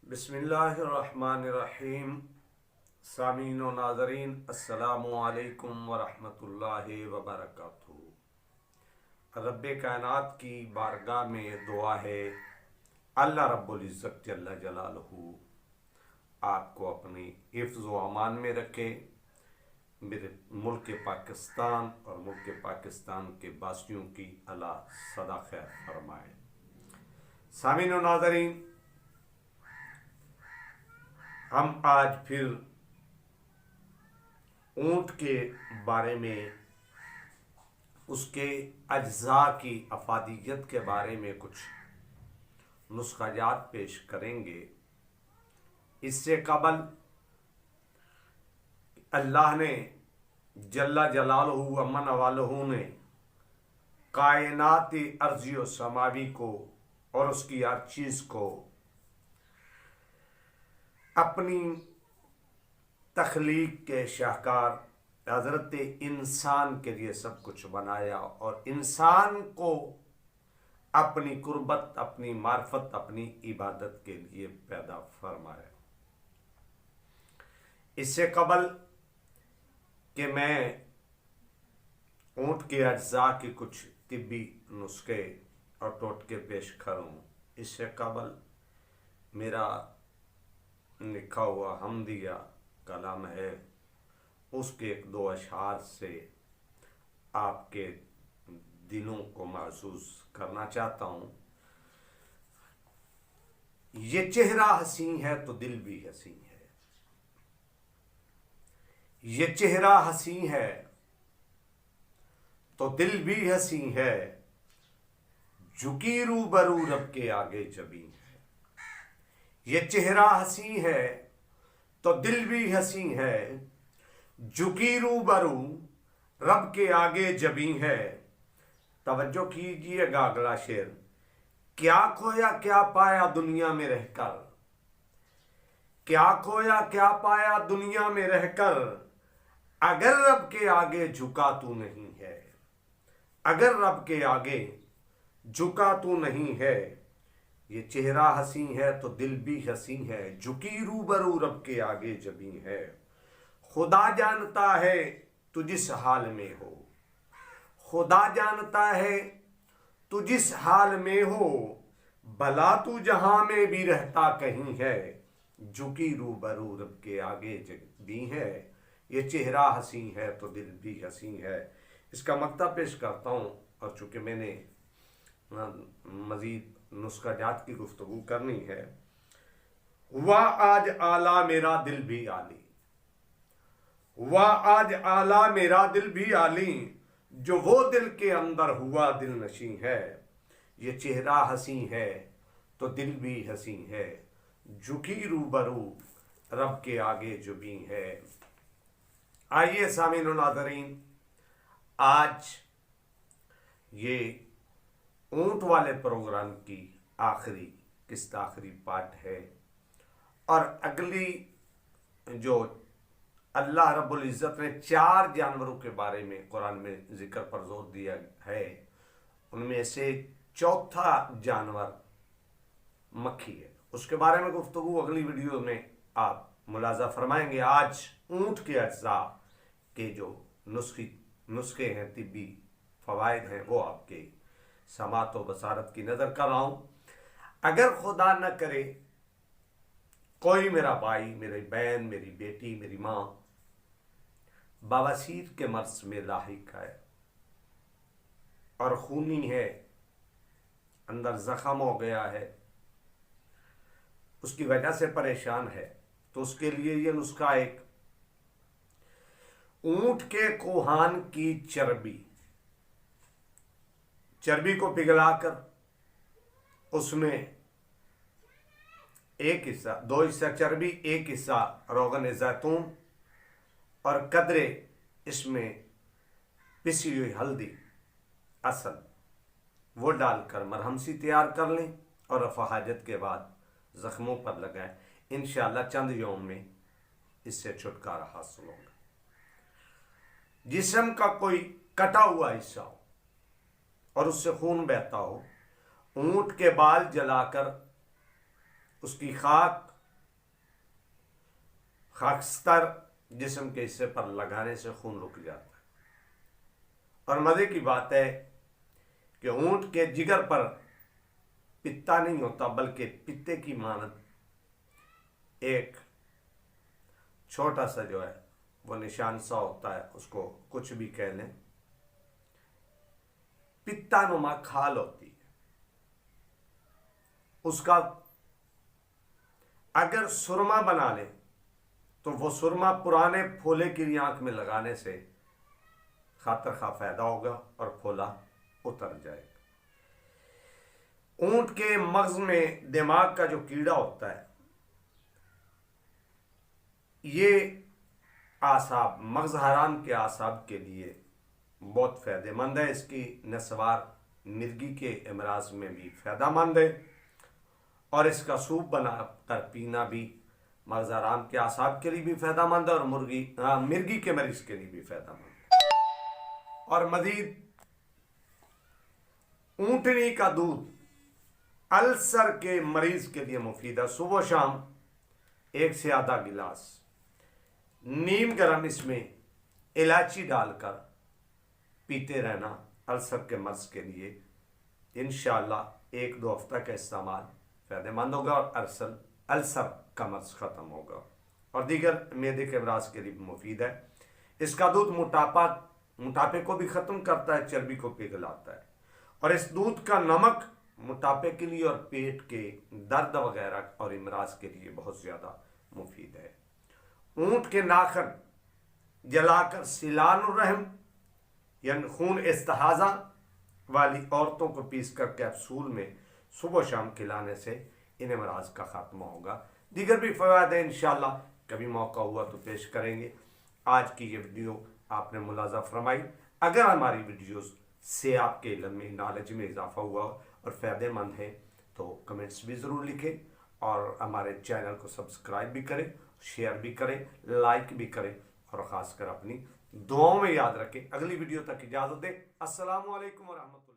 बिस्मिल्लाहिर्रहमानिर्रहीम। सामीन व नाज़रीन, अस्सलामु अलैकुम व रहमतुल्लाहि व बरकातुहू। रब्बे कायनात की बारगाह में दुआ है, अल्लाह रब्बुल इज़्ज़त जल्ला जलालहू आपको अपनी हिफ्ज़ व अमान में रखे। मेरे मुल्क पाकिस्तान और मुल्क पाकिस्तान के बासियों की अल्लाह सदा खैर फरमाए। सामीन व नाज़रीन, हम आज फिर ऊँट के बारे में, उसके अज्जा की अफादियत के बारे में कुछ नुस्खाजात पेश करेंगे। इससे कबल अल्लाह ने जल्ला जलालहू व मन वालहू ने कायनाती अर्ज़ी व समावी को और उसकी हर चीज़ को अपनी तख्लीक के शाहकार हज़रत इंसान के लिए सब कुछ बनाया और इंसान को अपनी कुर्बत, अपनी मार्फत, अपनी इबादत के लिए पैदा फरमाया। इससे कबल कि मैं ऊँट के अज्जा के कुछ तिब्बी नुस्खे और टोटके पेश करूँ, इससे कबल मेरा लिखा हुआ हमदिया कलाम है, उसके एक दो अशआर से आपके दिलों को महसूस करना चाहता हूँ। ये चेहरा हसी है तो दिल भी हसी है, ये चेहरा हसी है तो दिल भी हसी है, झुकी रूबरू रब के आगे जबी है। ये चेहरा हसी है तो दिल भी हसी है, झुकी रूबरू रब के आगे जबी है। तवज्जो कीजिएगा अगला शेर। क्या खोया क्या पाया दुनिया में रहकर, क्या खोया क्या पाया दुनिया में रहकर, अगर रब के आगे झुका तू नहीं है, अगर रब के आगे झुका तू नहीं है। ये चेहरा हसी है तो दिल भी हसी है, झुकी रूबरू रब के आगे जबी है। खुदा जानता है तू जिस हाल में हो, खुदा जानता है तू जिस हाल में हो, भला तू जहां में भी रहता कहीं है, झुकी रूबरू रब के आगे जबी है। ये चेहरा हसी है तो दिल भी हसी है। इसका मक्ता पेश करता हूँ, और चूंकि मैंने मजीद नुस्खाजात की गुफ्तगू करनी है। हुआ आज आला मेरा दिल भी आली, हुआ आज आला मेरा दिल भी आली, जो वो दिल के अंदर हुआ दिल नशी है। ये चेहरा हसी है तो दिल भी हसी है, झुकी रूबरू रब के आगे जुबी है। आइए सामीन व नाज़रीन, आज ये ऊँट वाले प्रोग्राम की आखिरी किस्त, आखिरी पार्ट है। और अगली जो अल्लाह रब्बुल इज़्ज़त ने 4 जानवरों के बारे में कुरान में जिक्र पर जोर दिया है, उनमें से चौथा जानवर मक्खी है। उसके बारे में गुफ्तगू अगली वीडियो में आप मुलाजा फरमाएंगे। आज ऊँट के अज्जा के जो नुस्खे हैं, तिब्बी फ़वाइद हैं, वो आपके समात व बसारत की नज़र कर रहा हूँ। अगर खुदा न करे कोई मेरा भाई, मेरी बहन, मेरी बेटी, मेरी माँ बवासीर के मर्ज में लाहिक है और खूनी है, अंदर जख्म हो गया है, उसकी वजह से परेशान है, तो उसके लिए ये नुस्खा एक ऊँट के कोहान की चर्बी को पिघलाकर उसमें एक हिस्सा, 2 हिस्सा चर्बी, 1 हिस्सा रोगन जैतून और कदरे इसमें पिसी हुई हल्दी असल, वो डालकर मरहम सी तैयार कर लें और रफ़ा हाजत के बाद ज़ख्मों पर लगाएं। इंशाअल्लाह चंद यौम में इससे छुटकारा हासिल होगा। जिस्म का कोई कटा हुआ हिस्सा हो और उससे खून बहता हो, ऊँट के बाल जलाकर उसकी खाक खासतर जिस्म के हिस्से पर लगाने से खून रुक जाता है। और मज़े की बात है कि ऊंट के जिगर पर पित्ता नहीं होता, बल्कि पित्ते की मानद एक छोटा सा जो है वो निशान सा होता है, उसको कुछ भी कह लें, पित्तानुमा खाल होती है। उसका अगर सुरमा बना ले तो वो सुरमा पुराने फोले की आंख में लगाने से खातर खा फायदा होगा और फोला उतर जाएगा। ऊंट के मगज में दिमाग का जो कीड़ा होता है, ये आसाब मगज हराम के आसाब के लिए बहुत फायदेमंद है। इसकी नस्वार मिर्गी के अमराज में भी फायदेमंद है और इसका सूप बना कर पीना भी मगज हराम के आसाब के लिए भी फायदेमंद है और मिर्गी के मरीज के लिए भी फायदेमंद है। और मजीद ऊंटनी का दूध अल्सर के मरीज के लिए मुफीद है। सुबह शाम 1 से आधा गिलास नीम गरम इसमें इलायची डालकर पीते रहना अल्सर के मर्ज के लिए इंशाअल्लाह 1-2 हफ्ता का इस्तेमाल फायदेमंद होगा और अल्सर का मर्ज खत्म होगा और दीगर मैदे के अमराज के लिए भी मुफीद है। इसका दूध मोटापे को भी खत्म करता है, चर्बी को पिघलाता है और इस दूध का नमक मोटापे के लिए और पेट के दर्द वगैरह और इमराज के लिए बहुत ज्यादा मुफीद है। ऊंट के नाखन जलाकर सिलानुर्रहम यानी खून इस्तिहाजा वाली औरतों को पीसकर कैप्सूल में सुबह शाम खिलाने से इन अमराज का खात्मा होगा। दीगर भी फवायद है, इंशाअल्लाह कभी मौका हुआ तो पेश करेंगे। आज की ये वीडियो आपने मुलाजा फरमाई। अगर हमारी वीडियोस से आपके इल्म में नॉलेज में इजाफा हुआ और फ़ायदेमंद है तो कमेंट्स भी ज़रूर लिखें और हमारे चैनल को सब्सक्राइब भी करें, शेयर भी करें, लाइक भी करें और ख़ासकर अपनी दुआओं में याद रखें। अगली वीडियो तक इजाज़त दें। अस्सलामु अलैकुम व रहमतुल्लाह।